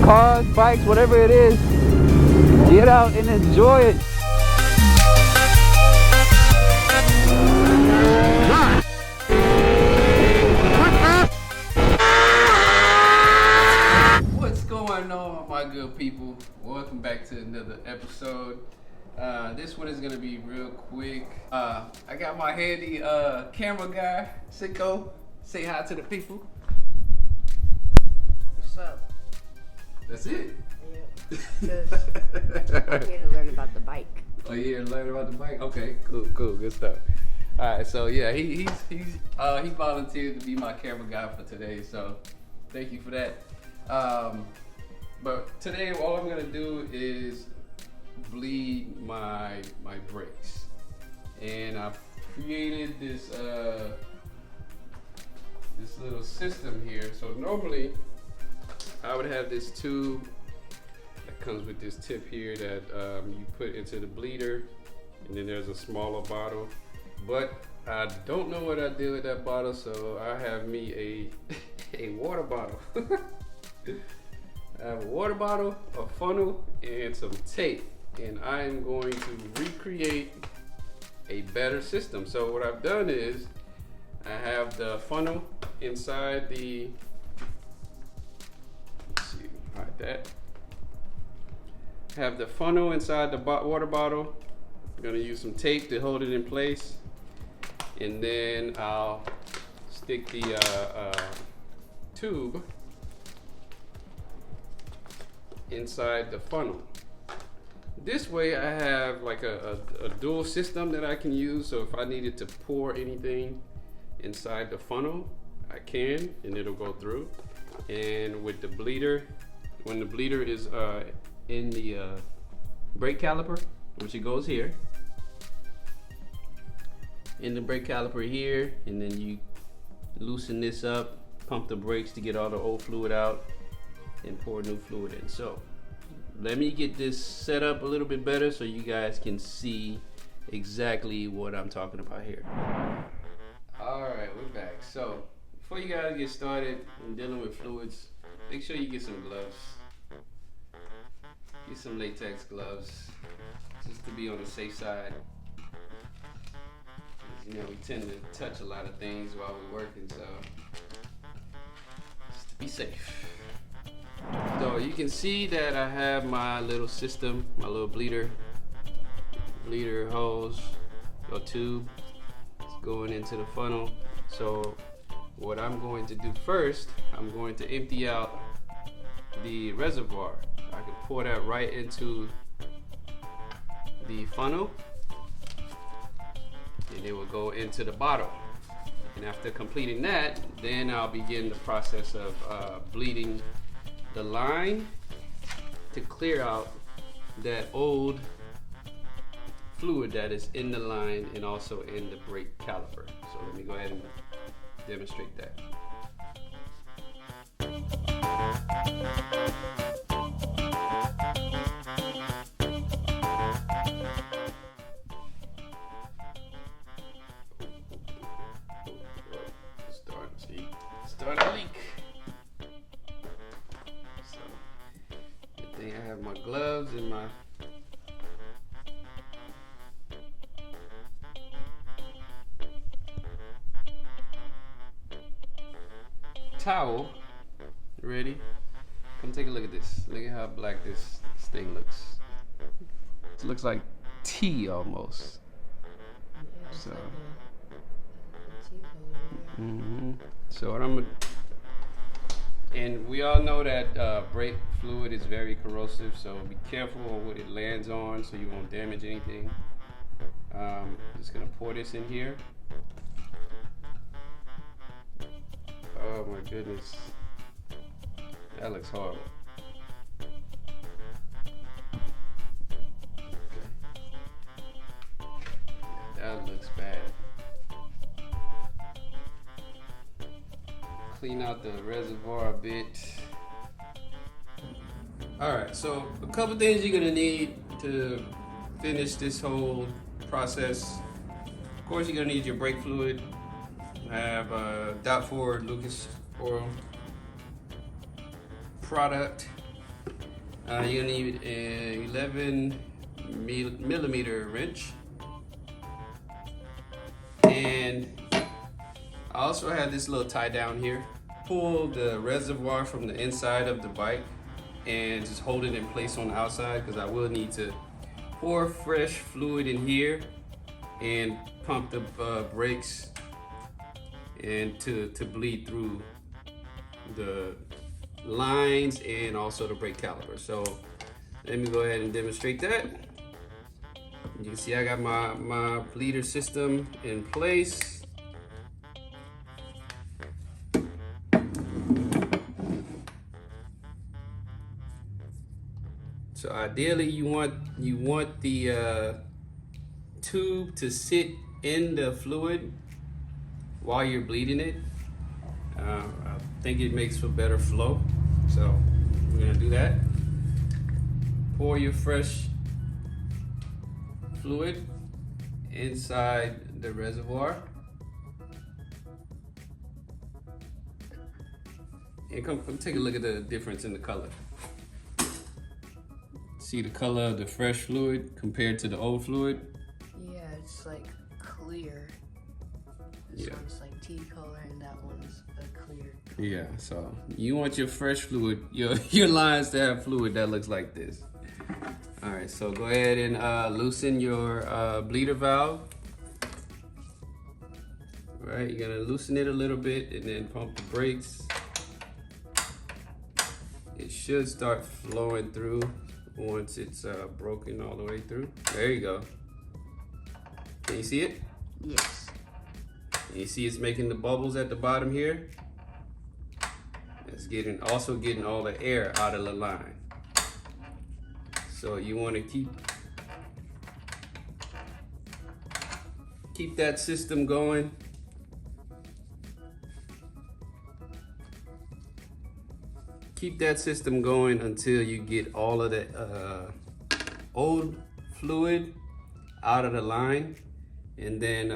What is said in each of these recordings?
Cars, bikes, whatever it is, get out and enjoy it. What's going on, my good people? Welcome back to another episode. This one is gonna be real quick. I got my handy camera guy, Sicko. Say hi to the people. What's up? That's it? Yeah. I'm here to learn about the bike. Oh, you're here to learn about the bike? Okay, cool, good stuff. All right, so yeah, he volunteered to be my camera guy for today, so thank you for that. But today, all I'm gonna do is bleed my brakes, and I've created this little system here. So normally, I would have this tube that comes with this tip here that you put into the bleeder, and then there's a smaller bottle. But I don't know what I did with that bottle, so I have me a water bottle. I have a water bottle, a funnel, and some tape, and I am going to recreate a better system. So what I've done is I have the funnel inside the that. Have the funnel inside the water bottle. I'm gonna use some tape to hold it in place, and then I'll stick the tube inside the funnel. This way I have like a dual system that I can use, so if I needed to pour anything inside the funnel, I can, and it'll go through. And with the bleeder, when the bleeder is in the brake caliper, which it goes here, in the brake caliper here, and then you loosen this up, pump the brakes to get all the old fluid out, and pour new fluid in. So let me get this set up a little bit better so you guys can see exactly what I'm talking about here. All right, we're back. So before you guys get started in dealing with fluids, make sure you get some gloves. Get some latex gloves, just to be on the safe side. You know, we tend to touch a lot of things while we're working, so just to be safe. So you can see that I have my little system, my little bleeder hose or tube. It's going into the funnel. So what I'm going to do first, I'm going to empty out the reservoir. I can pour that right into the funnel, and it will go into the bottle. And after completing that, then I'll begin the process of bleeding the line to clear out that old fluid that is in the line and also in the brake caliper. So let me go ahead and demonstrate that. Start a leak. So good thing I have my gloves and my towel ready. Come take a look at this. Look at how black this thing looks. It looks like tea almost. So so what I'm gonna And we all know that brake fluid is very corrosive, so be careful on what it lands on so you won't damage anything. Just gonna pour this in here. Oh my goodness, that looks horrible. That looks bad. Clean out the reservoir a bit. Alright, so a couple things you're gonna need to finish this whole process. Of course, you're gonna need your brake fluid. I have a .4 Lucas oil product. You're gonna need an 11 millimeter wrench. And I also have this little tie down here. Pull the reservoir from the inside of the bike and just hold it in place on the outside, because I will need to pour fresh fluid in here and pump the brakes and to bleed through the lines and also the brake caliper. So let me go ahead and demonstrate that. You can see I got my bleeder system in place. So ideally you want the tube to sit in the fluid while you're bleeding it. I think it makes for better flow. So we're gonna do that. Pour your fresh fluid inside the reservoir. And come take a look at the difference in the color. See the color of the fresh fluid compared to the old fluid? Yeah, it's like clear. This one's like tea color and that one's a clear color. Yeah, so you want your fresh fluid, your lines to have fluid that looks like this. All right, so go ahead and loosen your bleeder valve. All right, you're gonna loosen it a little bit and then pump the brakes. It should start flowing through once it's broken all the way through. There you go. Can you see it? Yes. And you see it's making the bubbles at the bottom here? It's also getting all the air out of the line. So you want to keep that system going. Keep that system going until you get all of the old fluid out of the line, and then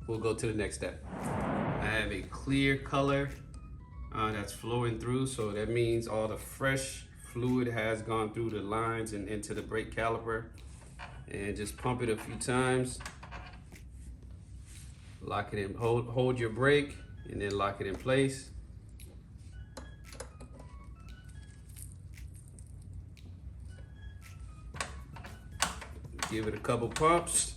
we'll go to the next step. I have a clear color that's flowing through, so that means all the fresh fluid has gone through the lines and into the brake caliper. And just pump it a few times. Lock it in, hold your brake, and then lock it in place. Give it a couple pumps,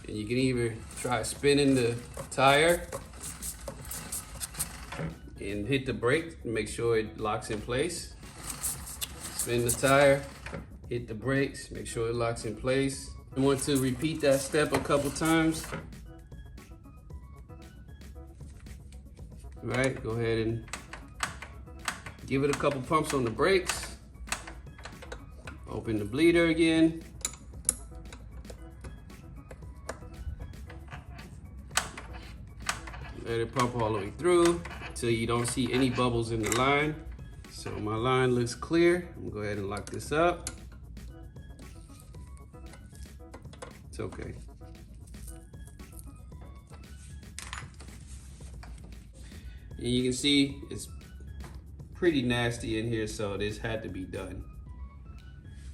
and you can either try spinning the tire and hit the brake to make sure it locks in place. Spin the tire, hit the brakes, make sure it locks in place. You want to repeat that step a couple times. All right, go ahead and give it a couple pumps on the brakes. Open the bleeder again. Let it pump all the way through until you don't see any bubbles in the line. So my line looks clear. I'm gonna go ahead and lock this up. It's okay. And you can see it's pretty nasty in here, so this had to be done.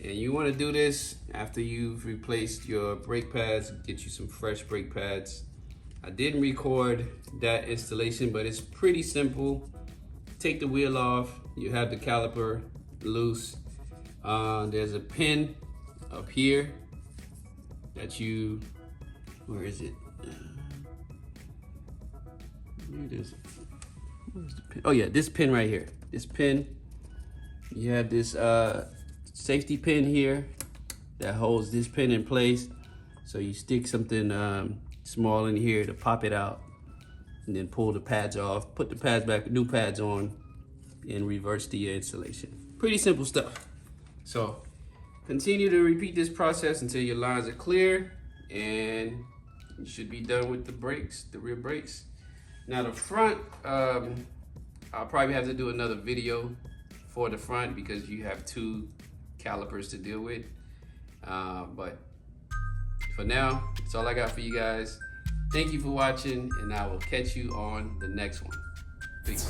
And you want to do this after you've replaced your brake pads. Get you some fresh brake pads. I didn't record that installation, but it's pretty simple. Take the wheel off. You have the caliper loose. There's a pin up here that you, where is it? Where's the Oh yeah, this pin right here. This pin, you have this safety pin here that holds this pin in place. So you stick something small in here to pop it out, and then pull the pads off, put the pads back, new pads on, and reverse the installation. Pretty simple stuff. So continue to repeat this process until your lines are clear, and you should be done with the brakes, the rear brakes. Now the front, I'll probably have to do another video for the front because you have 2 calipers to deal with. But for now, that's all I got for you guys. Thank you for watching, and I will catch you on the next one. Peace.